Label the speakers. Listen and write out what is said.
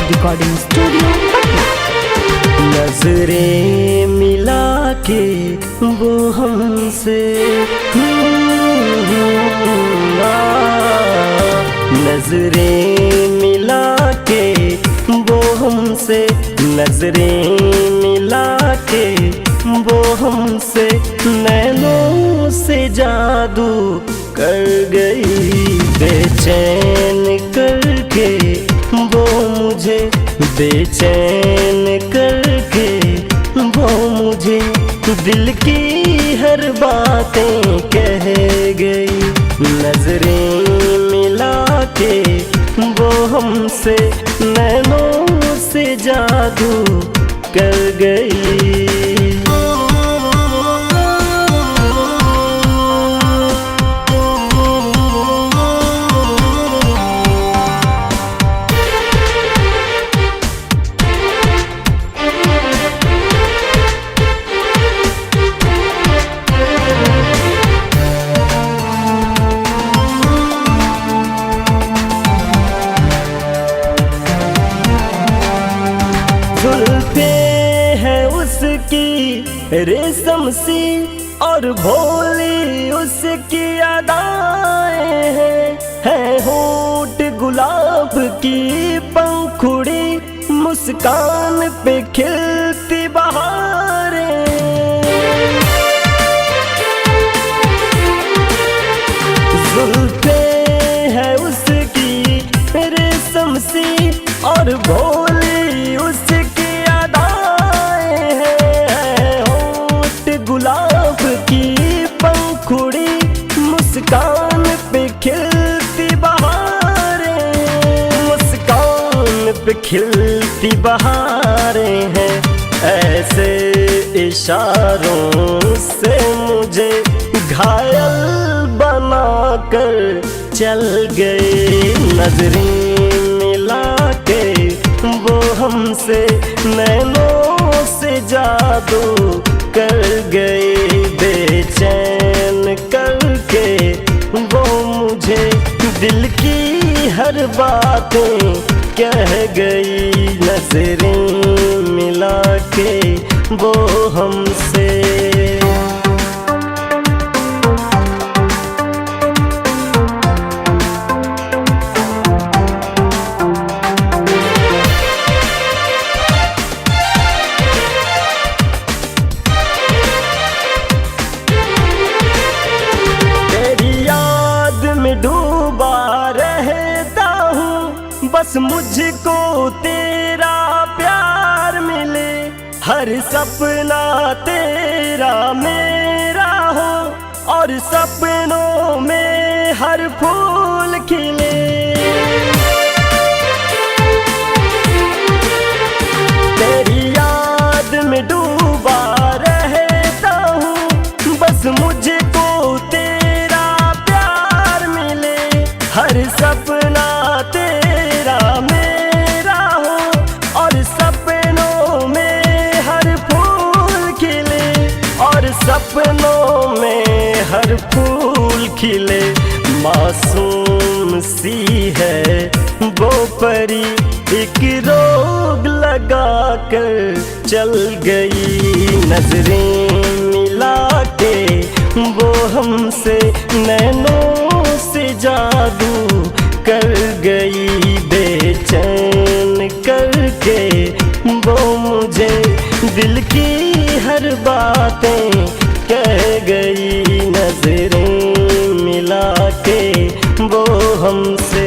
Speaker 1: Recording studio Patna.
Speaker 2: नजरें मिला के वो हमसे नजरें मिला के वो हमसे, नजरें मिला के वो हमसे, नैनों से जादू कर गई, बेचैन करके वो मुझे, बेचैन करके वो मुझे, दिल की हर बातें कह गई। नजरें मिला के वो हमसे, नैनों से जादू कर गई। जुल्फे है उसकी रेशम सी और भोली उसकी अदाएं हैं, है होठ गुलाब की पंखुड़ी, मुस्कान पे खिलती बहारें। जुल्फे है उसकी रेशम सी और भोली उसकी अदाएं हैं, होठ गुलाब की पंखुड़ी, मुस्कान पे खिलती बहारें, मुस्कान पे खिलती बहारें हैं। ऐसे इशारों से मुझे घायल बनाकर चल गए। नजरें मिला के वो हमसे, नैनों से जादू कर गए, बेचैन करके वो मुझे, दिल की हर बातें कह गई। नजरें मिला के वो हमसे। डूबा रहता हूँ बस मुझको तेरा प्यार मिले, हर सपना तेरा मेरा हो और सपनों में हर फूल खिले। तेरी याद में डूबा रहता हूँ बस मुझको हर सपना तेरा मेरा हो और सपनों में हर फूल खिले, और सपनों में हर फूल खिले। मासूम सी है वो परी, एक रोग लगा कर चल गई। नजरें मिला के वो हमसे, नैनों से जादू कर गई, बेचैन करके वो मुझे, दिल की हर बातें कह गई। नजरें मिला के वो हमसे।